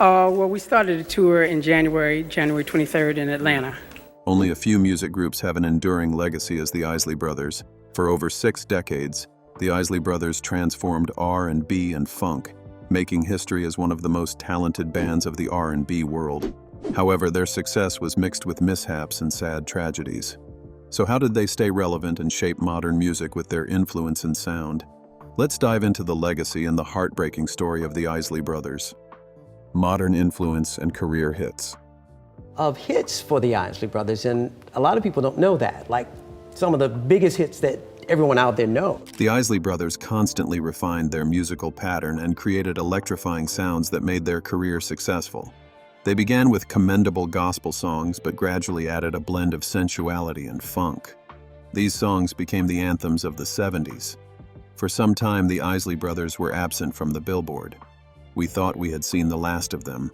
Well, we started a tour in January 23rd in Atlanta. Only a few music groups have an enduring legacy as the Isley Brothers. For over 6 decades, the Isley Brothers transformed R&B and funk, making history as one of the most talented bands of the R&B world. However, their success was mixed with mishaps and sad tragedies. So how did they stay relevant and shape modern music with their influence and sound? Let's dive into the legacy and the heartbreaking story of the Isley Brothers. Modern influence and career hits. Of hits for the Isley Brothers, and a lot of people don't know that, like some of the biggest hits that everyone out there knows. The Isley Brothers constantly refined their musical pattern and created electrifying sounds that made their career successful. They began with commendable gospel songs, but gradually added a blend of sensuality and funk. These songs became the anthems of the 70s. For some time, the Isley Brothers were absent from the Billboard. We thought we had seen the last of them,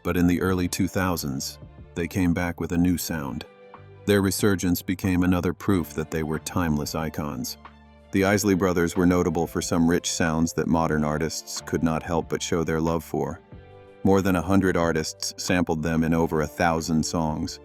but in the early 2000s, they came back with a new sound. Their resurgence became another proof that they were timeless icons. The Isley Brothers were notable for some rich sounds that modern artists could not help but show their love for. More than 100 artists sampled them in over 1,000 songs.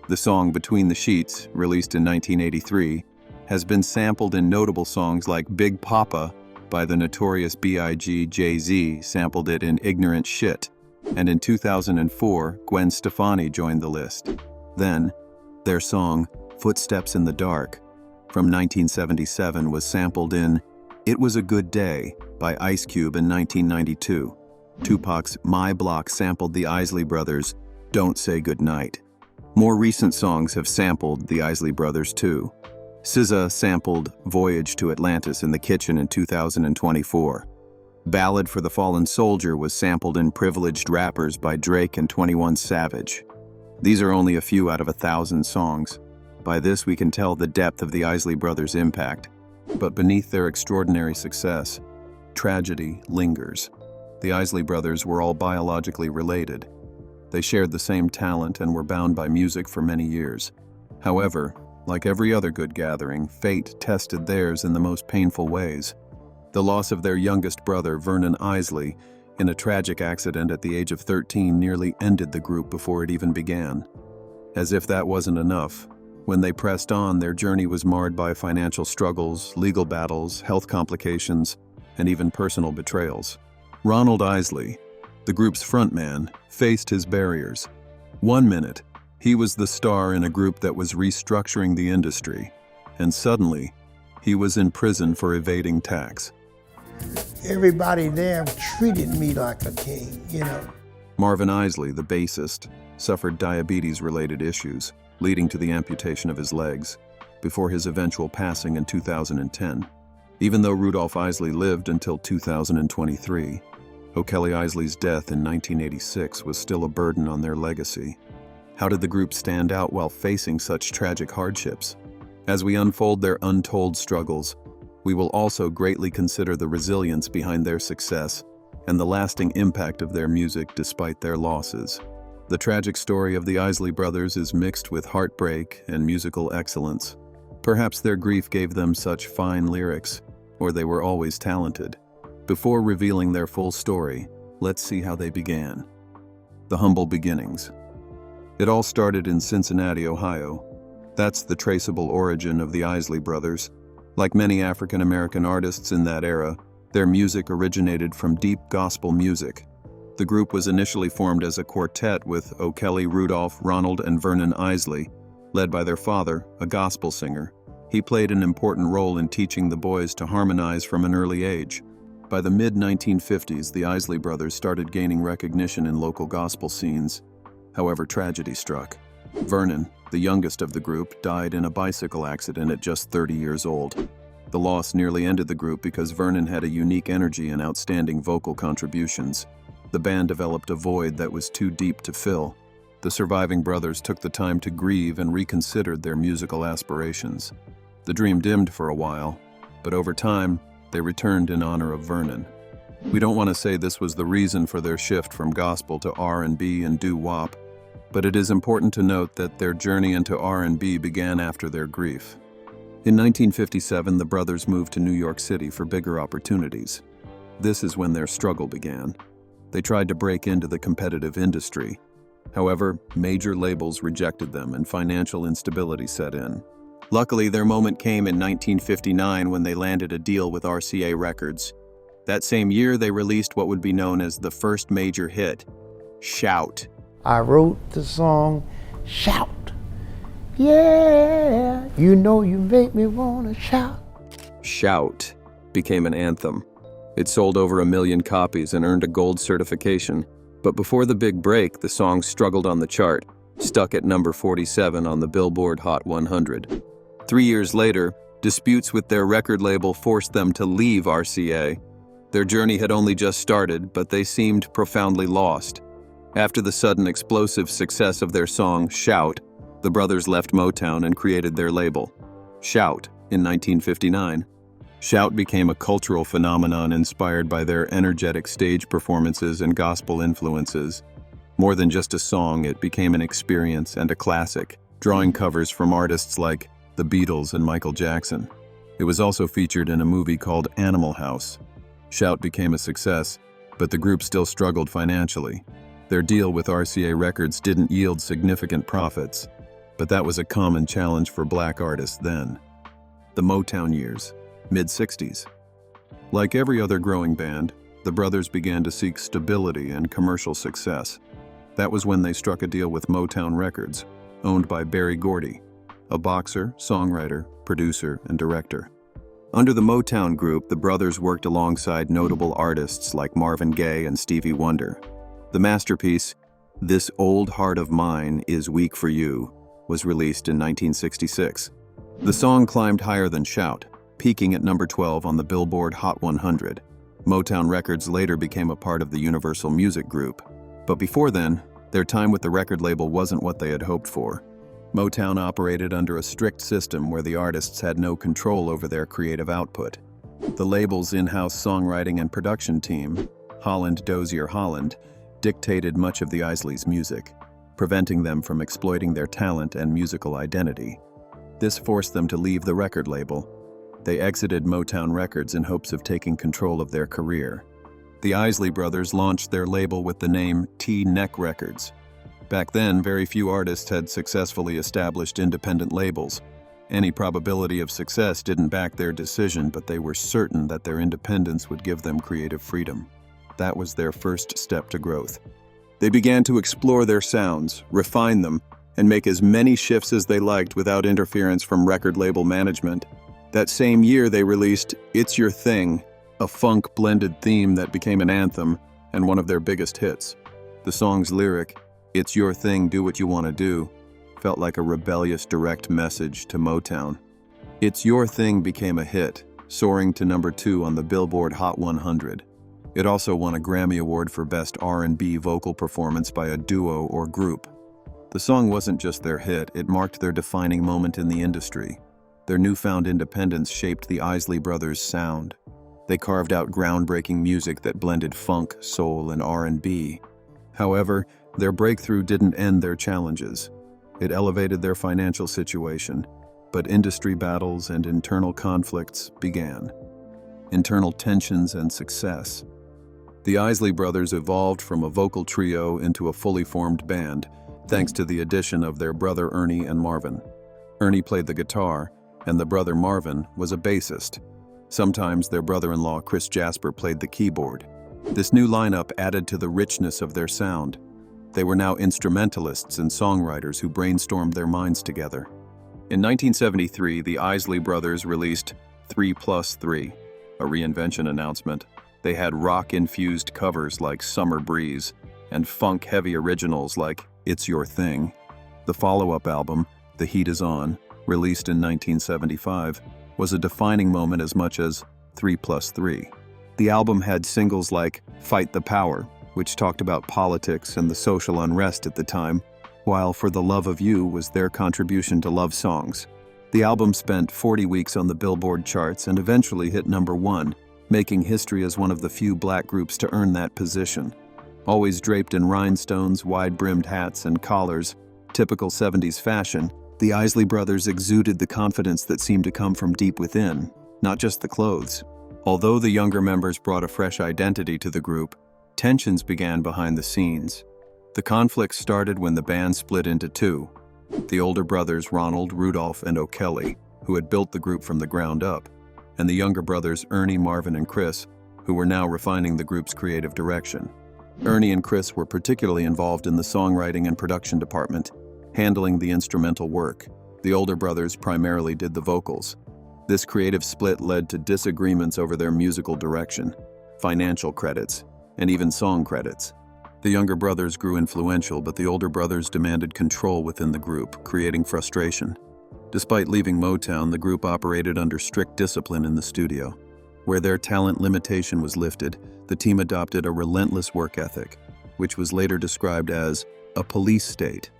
The song Between the Sheets, released in 1983, has been sampled in notable songs like Big Papa by the notorious B.I.G. Jay-Z sampled it in Ignorant Shit, and in 2004, Gwen Stefani joined the list. Then, their song Footsteps in the Dark from 1977 was sampled in It Was a Good Day by Ice Cube in 1992. Tupac's My Block sampled the Isley Brothers' Don't Say Goodnight. More recent songs have sampled the Isley Brothers too. SZA sampled Voyage to Atlantis in the Kitchen in 2024. Ballad for the Fallen Soldier was sampled in Privileged Rappers by Drake and 21 Savage. These are only a few out of 1,000 songs. By this we can tell the depth of the Isley Brothers' impact. But beneath their extraordinary success, tragedy lingers. The Isley Brothers were all biologically related. They shared the same talent and were bound by music for many years. However, like every other good gathering, fate tested theirs in the most painful ways. The loss of their youngest brother, Vernon Isley, in a tragic accident at the age of 13 nearly ended the group before it even began. As if that wasn't enough, when they pressed on, their journey was marred by financial struggles, legal battles, health complications, and even personal betrayals. Ronald Isley, the group's frontman, faced his barriers. One minute, he was the star in a group that was restructuring the industry, and suddenly, he was in prison for evading tax. Everybody there treated me like a king, Marvin Isley, the bassist, suffered diabetes-related issues, leading to the amputation of his legs, before his eventual passing in 2010. Even though Rudolph Isley lived until 2023, O'Kelly Isley's death in 1986 was still a burden on their legacy. How did the group stand out while facing such tragic hardships? As we unfold their untold struggles, we will also greatly consider the resilience behind their success and the lasting impact of their music despite their losses. The tragic story of the Isley Brothers is mixed with heartbreak and musical excellence. Perhaps their grief gave them such fine lyrics, or they were always talented. Before revealing their full story, let's see how they began. The humble beginnings. It all started in Cincinnati, Ohio. That's the traceable origin of the Isley Brothers. Like many African-American artists in that era, their music originated from deep gospel music. The group was initially formed as a quartet with O'Kelly, Rudolph, Ronald, and Vernon Isley, led by their father, a gospel singer. He played an important role in teaching the boys to harmonize from an early age. By the mid-1950s, the Isley Brothers started gaining recognition in local gospel scenes. However, tragedy struck. Vernon, the youngest of the group, died in a bicycle accident at just 30 years old. The loss nearly ended the group because Vernon had a unique energy and outstanding vocal contributions. The band developed a void that was too deep to fill. The surviving brothers took the time to grieve and reconsidered their musical aspirations. The dream dimmed for a while, but over time, they returned in honor of Vernon. We don't want to say this was the reason for their shift from gospel to R&B and doo-wop, but it is important to note that their journey into R&B began after their grief. In 1957, the brothers moved to New York City for bigger opportunities. This is when their struggle began. They tried to break into the competitive industry. However, major labels rejected them and financial instability set in. Luckily, their moment came in 1959 when they landed a deal with RCA Records. That same year, they released what would be known as the first major hit, Shout. I wrote the song, Shout. Yeah, you know you make me wanna shout. Shout became an anthem. It sold over 1 million copies and earned a gold certification. But before the big break, the song struggled on the chart, stuck at number 47 on the Billboard Hot 100. 3 years later, disputes with their record label forced them to leave RCA. Their journey had only just started, but they seemed profoundly lost. After the sudden explosive success of their song, Shout, the brothers left Motown and created their label, Shout, in 1959. Shout became a cultural phenomenon inspired by their energetic stage performances and gospel influences. More than just a song, it became an experience and a classic, drawing covers from artists like the Beatles and Michael Jackson. It was also featured in a movie called Animal House. Shout became a success, but the group still struggled financially. Their deal with RCA Records didn't yield significant profits, but that was a common challenge for black artists then. The Motown years, mid-60s. Like every other growing band, the brothers began to seek stability and commercial success. That was when they struck a deal with Motown Records, owned by Berry Gordy, a boxer, songwriter, producer, and director. Under the Motown group, the brothers worked alongside notable artists like Marvin Gaye and Stevie Wonder. The masterpiece, This Old Heart of Mine Is Weak for You, was released in 1966. The song climbed higher than Shout, peaking at number 12 on the Billboard Hot 100. Motown Records later became a part of the Universal Music Group. But before then, their time with the record label wasn't what they had hoped for. Motown operated under a strict system where the artists had no control over their creative output. The label's in-house songwriting and production team, Holland Dozier Holland, dictated much of the Isleys' music, preventing them from exploiting their talent and musical identity. This forced them to leave the record label. They exited Motown Records in hopes of taking control of their career. The Isley Brothers launched their label with the name T-Neck Records. Back then, very few artists had successfully established independent labels. Any probability of success didn't back their decision, but they were certain that their independence would give them creative freedom. That was their first step to growth. They began to explore their sounds, refine them, and make as many shifts as they liked without interference from record label management. That same year, they released It's Your Thing, a funk-blended theme that became an anthem and one of their biggest hits. The song's lyric, "It's your thing, do what you want to do," felt like a rebellious direct message to Motown. It's Your Thing became a hit, soaring to number 2 on the Billboard Hot 100. It also won a Grammy Award for Best R&B Vocal Performance by a Duo or Group. The song wasn't just their hit, it marked their defining moment in the industry. Their newfound independence shaped the Isley Brothers' sound. They carved out groundbreaking music that blended funk, soul, and R&B. However, their breakthrough didn't end their challenges. It elevated their financial situation, but industry battles and internal conflicts began. Internal tensions and success. The Isley Brothers evolved from a vocal trio into a fully formed band, thanks to the addition of their brother Ernie and Marvin. Ernie played the guitar, and the brother Marvin was a bassist. Sometimes their brother-in-law Chris Jasper played the keyboard. This new lineup added to the richness of their sound. They were now instrumentalists and songwriters who brainstormed their minds together. In 1973, the Isley Brothers released 3+3, a reinvention announcement. They had rock-infused covers like Summer Breeze and funk-heavy originals like It's Your Thing. The follow-up album, The Heat Is On, released in 1975, was a defining moment as much as 3+3. The album had singles like Fight the Power, which talked about politics and the social unrest at the time, while For the Love of You was their contribution to love songs. The album spent 40 weeks on the Billboard charts and eventually hit number 1, making history as one of the few black groups to earn that position. Always draped in rhinestones, wide-brimmed hats, and collars, typical 70s fashion, the Isley Brothers exuded the confidence that seemed to come from deep within, not just the clothes. Although the younger members brought a fresh identity to the group, Tensions began behind the scenes. The conflict started when the band split into two. The older brothers Ronald, Rudolph, and O'Kelly, who had built the group from the ground up, and the younger brothers Ernie, Marvin, and Chris, who were now refining the group's creative direction. Ernie and Chris were particularly involved in the songwriting and production department, handling the instrumental work. The older brothers primarily did the vocals. This creative split led to disagreements over their musical direction, financial credits, and even song credits. The younger brothers grew influential, but the older brothers demanded control within the group, creating frustration. Despite leaving Motown, the group operated under strict discipline in the studio. Where their talent limitation was lifted, the team adopted a relentless work ethic, which was later described as a police state.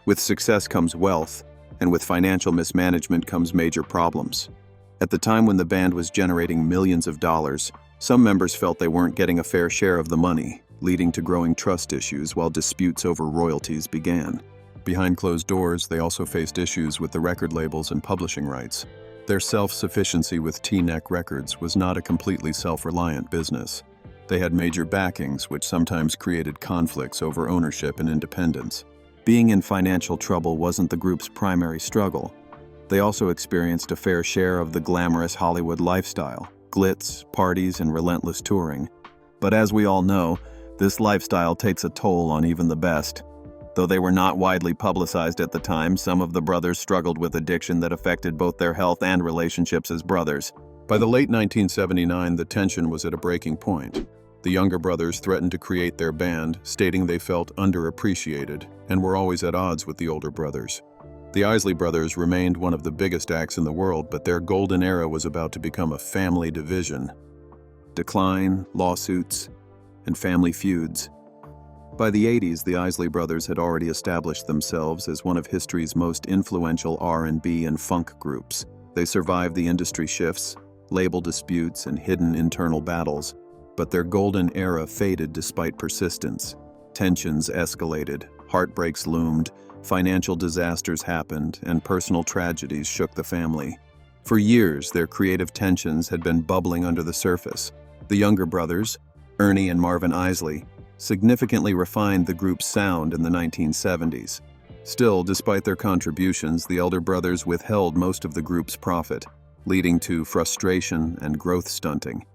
With success comes wealth, and with financial mismanagement comes major problems. At the time when the band was generating millions of dollars, some members felt they weren't getting a fair share of the money, leading to growing trust issues while disputes over royalties began. Behind closed doors, they also faced issues with the record labels and publishing rights. Their self-sufficiency with T-Neck Records was not a completely self-reliant business. They had major backings, which sometimes created conflicts over ownership and independence. Being in financial trouble wasn't the group's primary struggle. They also experienced a fair share of the glamorous Hollywood lifestyle, glitz, parties, and relentless touring. But as we all know, this lifestyle takes a toll on even the best. Though they were not widely publicized at the time, some of the brothers struggled with addiction that affected both their health and relationships as brothers. By the late 1979, the tension was at a breaking point. The younger brothers threatened to create their band, stating they felt underappreciated and were always at odds with the older brothers. The Isley Brothers remained one of the biggest acts in the world, but their golden era was about to become a family division. Decline, lawsuits, and family feuds. By the 80s, the Isley Brothers had already established themselves as one of history's most influential R&B and funk groups. They survived the industry shifts, label disputes, and hidden internal battles, but their golden era faded despite persistence. Tensions escalated, heartbreaks loomed, financial disasters happened, and personal tragedies shook the family. For years, their creative tensions had been bubbling under the surface. The younger brothers, Ernie and Marvin Isley, significantly refined the group's sound in the 1970s. Still, despite their contributions, the elder brothers withheld most of the group's profit, leading to frustration and growth stunting.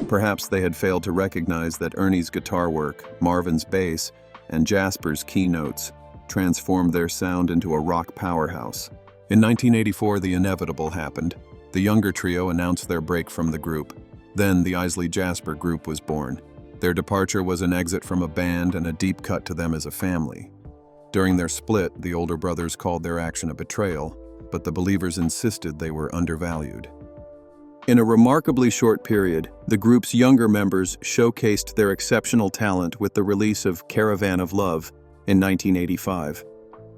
Perhaps they had failed to recognize that Ernie's guitar work, Marvin's bass, and Jasper's keynotes transformed their sound into a rock powerhouse. In 1984, the inevitable happened. The younger trio announced their break from the group. Then the Isley-Jasper group was born. Their departure was an exit from a band and a deep cut to them as a family. During their split, the older brothers called their action a betrayal, but the believers insisted they were undervalued. In a remarkably short period, the group's younger members showcased their exceptional talent with the release of Caravan of Love in 1985.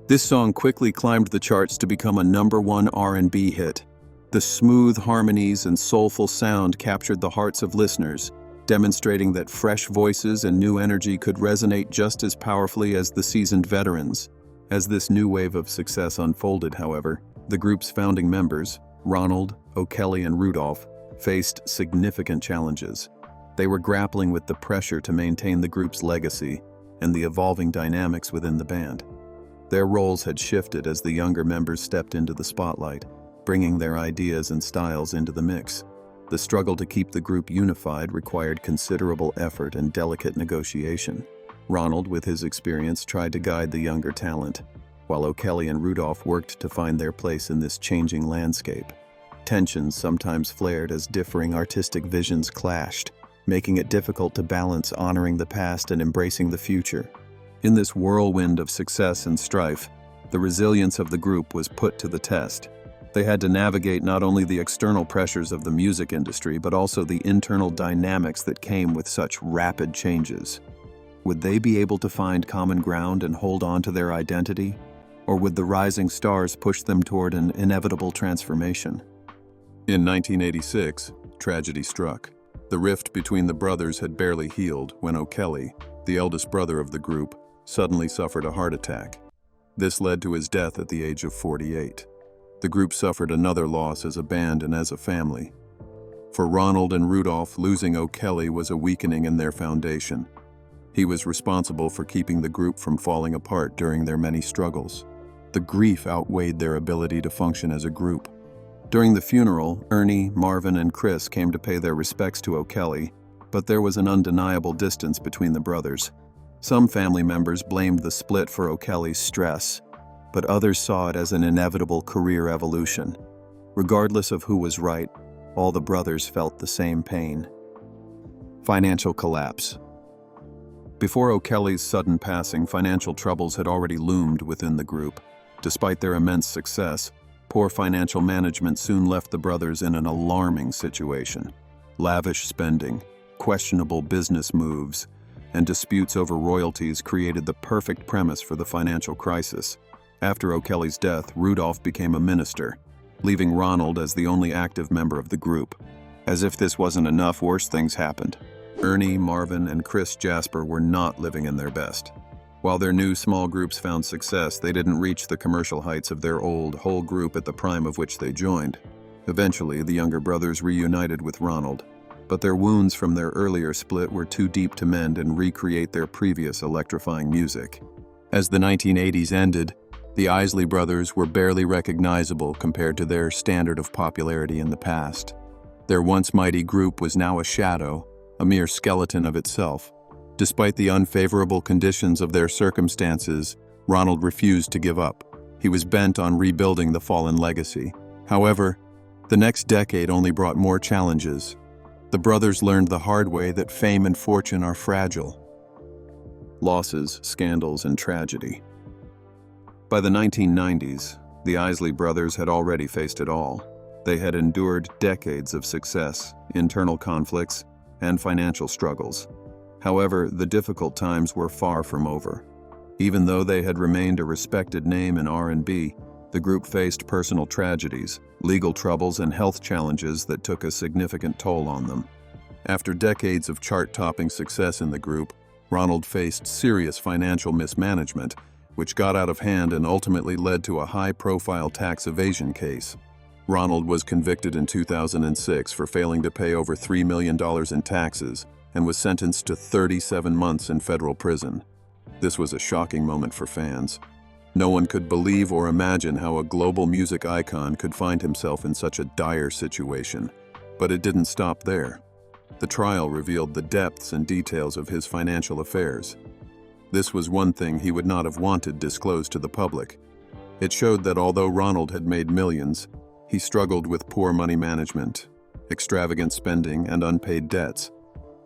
This song quickly climbed the charts to become a #1 R&B hit. The smooth harmonies and soulful sound captured the hearts of listeners, demonstrating that fresh voices and new energy could resonate just as powerfully as the seasoned veterans. As this new wave of success unfolded, however, the group's founding members, Ronald, O'Kelly, and Rudolph, faced significant challenges. They were grappling with the pressure to maintain the group's legacy and the evolving dynamics within the band. Their roles had shifted as the younger members stepped into the spotlight, bringing their ideas and styles into the mix. The struggle to keep the group unified required considerable effort and delicate negotiation. Ronald, with his experience, tried to guide the younger talent, while O'Kelly and Rudolph worked to find their place in this changing landscape. Tensions sometimes flared as differing artistic visions clashed, making it difficult to balance honoring the past and embracing the future. In this whirlwind of success and strife, the resilience of the group was put to the test. They had to navigate not only the external pressures of the music industry, but also the internal dynamics that came with such rapid changes. Would they be able to find common ground and hold on to their identity? Or would the rising stars push them toward an inevitable transformation? In 1986, tragedy struck. The rift between the brothers had barely healed when O'Kelly, the eldest brother of the group, suddenly suffered a heart attack. This led to his death at the age of 48. The group suffered another loss as a band and as a family. For Ronald and Rudolph, losing O'Kelly was a weakening in their foundation. He was responsible for keeping the group from falling apart during their many struggles. The grief outweighed their ability to function as a group. During the funeral, Ernie, Marvin, and Chris came to pay their respects to O'Kelly, but there was an undeniable distance between the brothers. Some family members blamed the split for O'Kelly's stress, but others saw it as an inevitable career evolution. Regardless of who was right, all the brothers felt the same pain. Financial collapse. Before O'Kelly's sudden passing, financial troubles had already loomed within the group. Despite their immense success, poor financial management soon left the brothers in an alarming situation. Lavish spending, questionable business moves, and disputes over royalties created the perfect premise for the financial crisis. After O'Kelly's death, Rudolph became a minister, leaving Ronald as the only active member of the group. As if this wasn't enough, worse things happened. Ernie, Marvin, and Chris Jasper were not living in their best. While their new small groups found success, they didn't reach the commercial heights of their old, whole group at the prime of which they joined. Eventually, the younger brothers reunited with Ronald, but their wounds from their earlier split were too deep to mend and recreate their previous electrifying music. As the 1980s ended, the Isley Brothers were barely recognizable compared to their standard of popularity in the past. Their once mighty group was now a shadow, a mere skeleton of itself. Despite the unfavorable conditions of their circumstances, Ronald refused to give up. He was bent on rebuilding the fallen legacy. However, the next decade only brought more challenges. The brothers learned the hard way that fame and fortune are fragile. Losses, scandals, and tragedy. By the 1990s, the Isley Brothers had already faced it all. They had endured decades of success, internal conflicts, and financial struggles. However, the difficult times were far from over. Even though they had remained a respected name in R&B, the group faced personal tragedies, legal troubles, and health challenges that took a significant toll on them. After decades of chart-topping success in the group, Ronald faced serious financial mismanagement, which got out of hand and ultimately led to a high-profile tax evasion case. Ronald was convicted in 2006 for failing to pay over $3 million in taxes and was sentenced to 37 months in federal prison. This was a shocking moment for fans. No one could believe or imagine how a global music icon could find himself in such a dire situation. But it didn't stop there. The trial revealed the depths and details of his financial affairs. This was one thing he would not have wanted disclosed to the public. It showed that although Ronald had made millions, he struggled with poor money management, extravagant spending, and unpaid debts.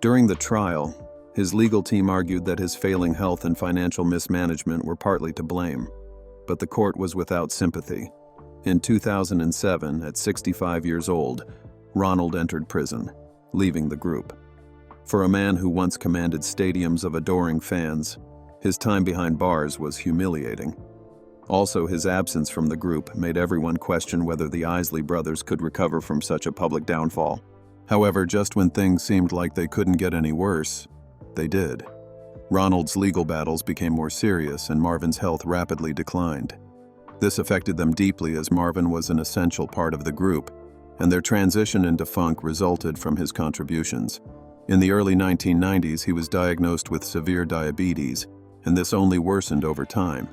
During the trial, his legal team argued that his failing health and financial mismanagement were partly to blame, but the court was without sympathy. In 2007, at 65 years old, Ronald entered prison, leaving the group. For a man who once commanded stadiums of adoring fans, his time behind bars was humiliating. Also, his absence from the group made everyone question whether the Isley Brothers could recover from such a public downfall. However, just when things seemed like they couldn't get any worse, they did. Ronald's legal battles became more serious and Marvin's health rapidly declined. This affected them deeply as Marvin was an essential part of the group, and their transition into funk resulted from his contributions. In the early 1990s, he was diagnosed with severe diabetes, and this only worsened over time.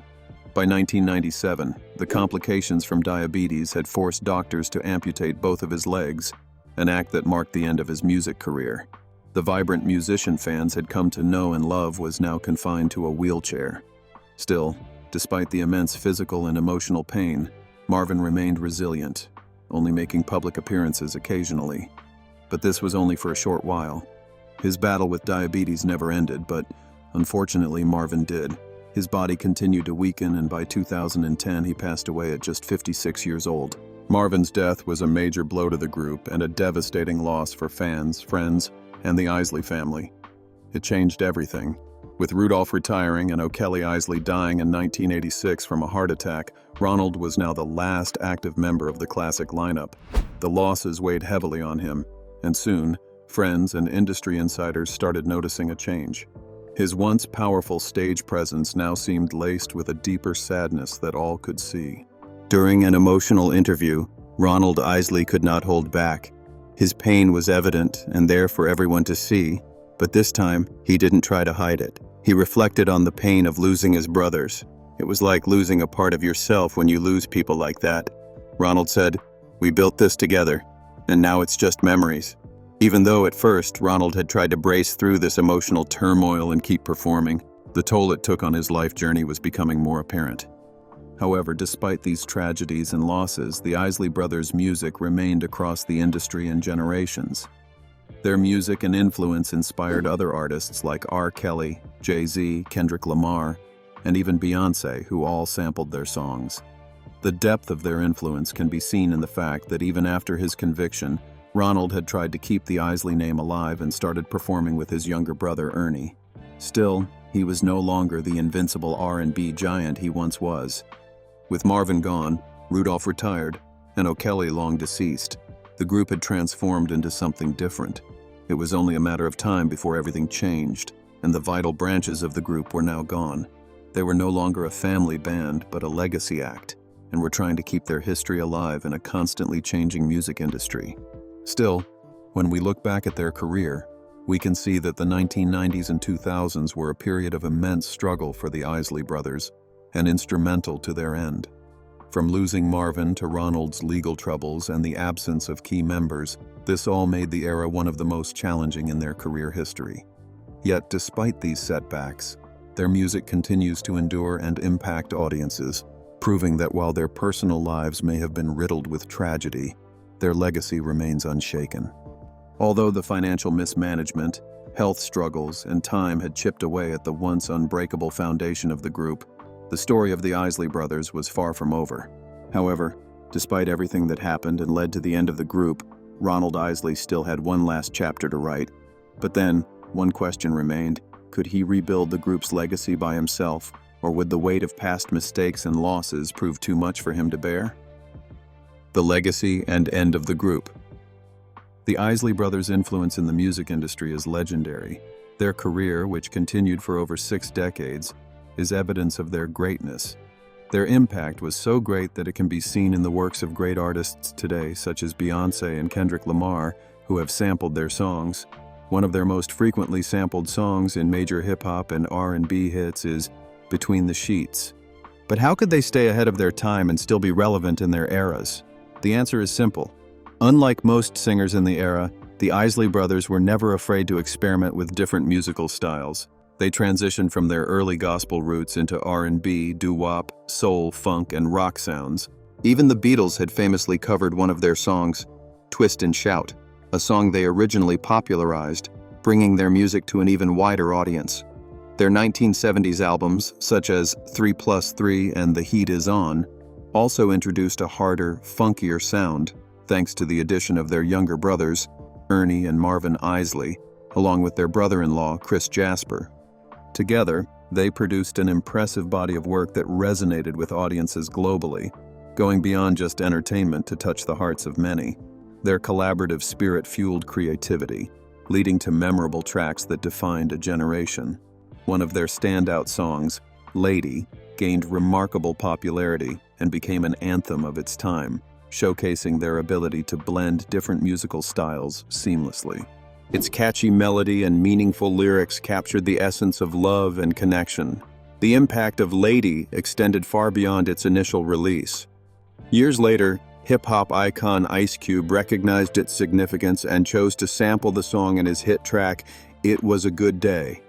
By 1997, the complications from diabetes had forced doctors to amputate both of his legs, an act that marked the end of his music career. The vibrant musician fans had come to know and love was now confined to a wheelchair. Still, despite the immense physical and emotional pain, Marvin remained resilient, only making public appearances occasionally. But this was only for a short while. His battle with diabetes never ended, but unfortunately Marvin did. His body continued to weaken, and by 2010 he passed away at just 56 years old. Marvin's death was a major blow to the group and a devastating loss for fans, friends, and the Isley family. It changed everything. With Rudolph retiring and O'Kelly Isley dying in 1986 from a heart attack, Ronald was now the last active member of the classic lineup. The losses weighed heavily on him, and soon, friends and industry insiders started noticing a change. His once powerful stage presence now seemed laced with a deeper sadness that all could see. During an emotional interview, Ronald Isley could not hold back. His pain was evident and there for everyone to see, But this time, he didn't try to hide it. He reflected on the pain of losing his brothers. It was like losing a part of yourself when you lose people like that. Ronald said, "We built this together, and now it's just memories." Even though at first, Ronald had tried to brace through this emotional turmoil and keep performing, the toll it took on his life journey was becoming more apparent. However, despite these tragedies and losses, the Isley Brothers' music remained across the industry and generations. Their music and influence inspired other artists like R. Kelly, Jay-Z, Kendrick Lamar, and even Beyoncé, who all sampled their songs. The depth of their influence can be seen in the fact that even after his conviction, Ronald had tried to keep the Isley name alive and started performing with his younger brother, Ernie. Still, he was no longer the invincible R&B giant he once was. With Marvin gone, Rudolph retired, and O'Kelly long deceased, the group had transformed into something different. It was only a matter of time before everything changed, and the vital branches of the group were now gone. They were no longer a family band, but a legacy act, and were trying to keep their history alive in a constantly changing music industry. Still, when we look back at their career, we can see that the 1990s and 2000s were a period of immense struggle for the Isley Brothers, and instrumental to their end. From losing Marvin to Ronald's legal troubles and the absence of key members, this all made the era one of the most challenging in their career history. Yet, despite these setbacks, their music continues to endure and impact audiences, proving that while their personal lives may have been riddled with tragedy, their legacy remains unshaken. Although the financial mismanagement, health struggles, and time had chipped away at the once unbreakable foundation of the group, the story of the Isley Brothers was far from over. However, despite everything that happened and led to the end of the group, Ronald Isley still had one last chapter to write. But then, one question remained: could he rebuild the group's legacy by himself, or would the weight of past mistakes and losses prove too much for him to bear? The legacy and end of the group. The Isley Brothers' influence in the music industry is legendary. Their career, which continued for over 6 decades, is evidence of their greatness. Their impact was so great that it can be seen in the works of great artists today, such as Beyoncé and Kendrick Lamar, who have sampled their songs. One of their most frequently sampled songs in major hip-hop and R&B hits is "Between the Sheets." But how could they stay ahead of their time and still be relevant in their eras? The answer is simple. Unlike most singers in the era, the Isley Brothers were never afraid to experiment with different musical styles. They transitioned from their early gospel roots into R&B, doo-wop, soul, funk, and rock sounds. Even the Beatles had famously covered one of their songs, "Twist and Shout," a song they originally popularized, bringing their music to an even wider audience. Their 1970s albums, such as 3+3 and The Heat Is On, also introduced a harder, funkier sound, thanks to the addition of their younger brothers, Ernie and Marvin Isley, along with their brother-in-law, Chris Jasper. Together, they produced an impressive body of work that resonated with audiences globally, going beyond just entertainment to touch the hearts of many. Their collaborative spirit fueled creativity, leading to memorable tracks that defined a generation. One of their standout songs, "Lady," gained remarkable popularity and became an anthem of its time, showcasing their ability to blend different musical styles seamlessly. Its catchy melody and meaningful lyrics captured the essence of love and connection. The impact of "Lady" extended far beyond its initial release. Years later, hip-hop icon Ice Cube recognized its significance and chose to sample the song in his hit track, "It Was a Good Day."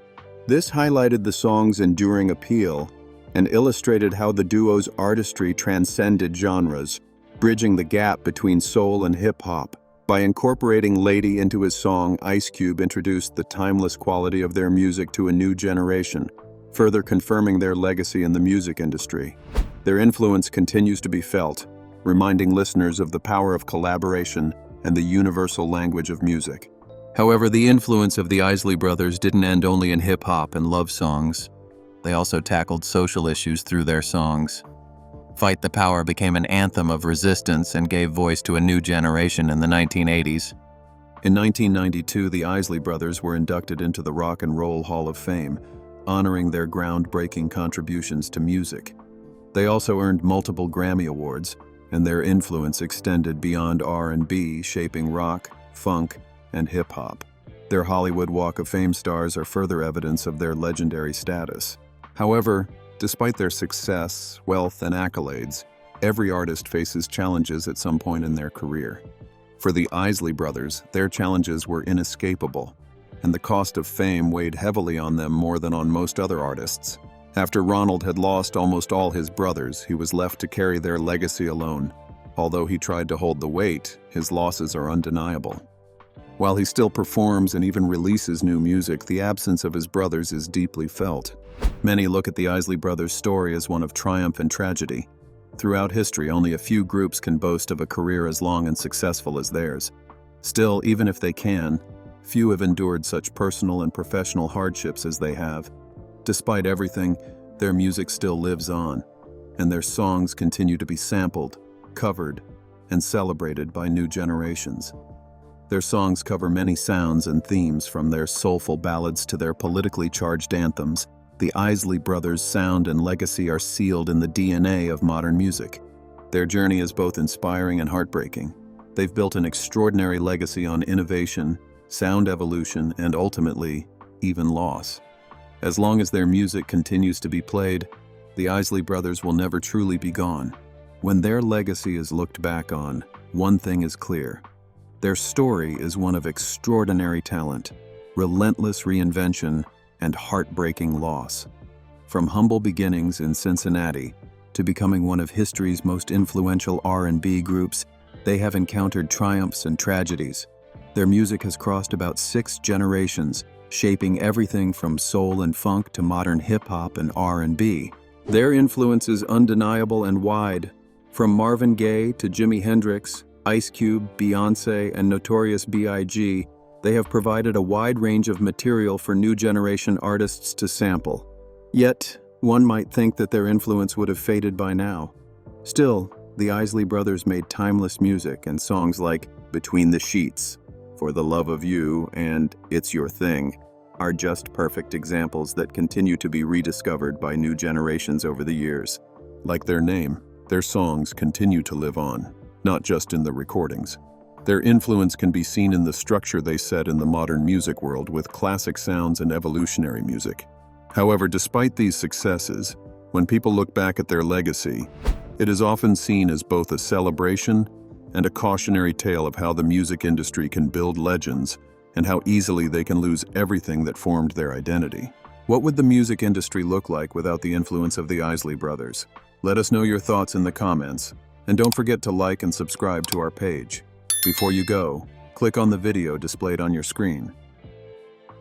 This highlighted the song's enduring appeal and illustrated how the duo's artistry transcended genres, bridging the gap between soul and hip-hop. By incorporating "Lady" into his song, Ice Cube introduced the timeless quality of their music to a new generation, further confirming their legacy in the music industry. Their influence continues to be felt, reminding listeners of the power of collaboration and the universal language of music. However, the influence of the Isley Brothers didn't end only in hip-hop and love songs. They also tackled social issues through their songs. "Fight the Power" became an anthem of resistance and gave voice to a new generation in the 1980s. In 1992, the Isley Brothers were inducted into the Rock and Roll Hall of Fame, honoring their groundbreaking contributions to music. They also earned multiple Grammy Awards, and their influence extended beyond R&B, shaping rock, funk, and hip-hop. Their Hollywood Walk of Fame stars are further evidence of their legendary status. However, despite their success, wealth, and accolades, every artist faces challenges at some point in their career. For the Isley Brothers, their challenges were inescapable, and the cost of fame weighed heavily on them more than on most other artists. After Ronald had lost almost all his brothers, he was left to carry their legacy alone. Although he tried to hold the weight, his losses are undeniable. While he still performs and even releases new music, the absence of his brothers is deeply felt. Many look at the Isley Brothers' story as one of triumph and tragedy. Throughout history, only a few groups can boast of a career as long and successful as theirs. Still, even if they can, few have endured such personal and professional hardships as they have. Despite everything, their music still lives on, and their songs continue to be sampled, covered, and celebrated by new generations. Their songs cover many sounds and themes, from their soulful ballads to their politically charged anthems. The Isley Brothers' sound and legacy are sealed in the DNA of modern music. Their journey is both inspiring and heartbreaking. They've built an extraordinary legacy on innovation, sound evolution, and ultimately, even loss. As long as their music continues to be played, the Isley Brothers will never truly be gone. When their legacy is looked back on, one thing is clear. Their story is one of extraordinary talent, relentless reinvention, and heartbreaking loss. From humble beginnings in Cincinnati to becoming one of history's most influential R&B groups, they have encountered triumphs and tragedies. Their music has crossed about 6 generations, shaping everything from soul and funk to modern hip-hop and R&B. Their influence is undeniable and wide. From Marvin Gaye to Jimi Hendrix, Ice Cube, Beyoncé, and Notorious B.I.G., they have provided a wide range of material for new generation artists to sample. Yet, one might think that their influence would have faded by now. Still, the Isley Brothers made timeless music, and songs like Between the Sheets, For the Love of You, and It's Your Thing are just perfect examples that continue to be rediscovered by new generations over the years. Like their name, their songs continue to live on, not just in the recordings. Their influence can be seen in the structure they set in the modern music world with classic sounds and evolutionary music. However, despite these successes, when people look back at their legacy, it is often seen as both a celebration and a cautionary tale of how the music industry can build legends and how easily they can lose everything that formed their identity. What would the music industry look like without the influence of the Isley Brothers? Let us know your thoughts in the comments, and don't forget to like and subscribe to our page. Before you go, click on the video displayed on your screen.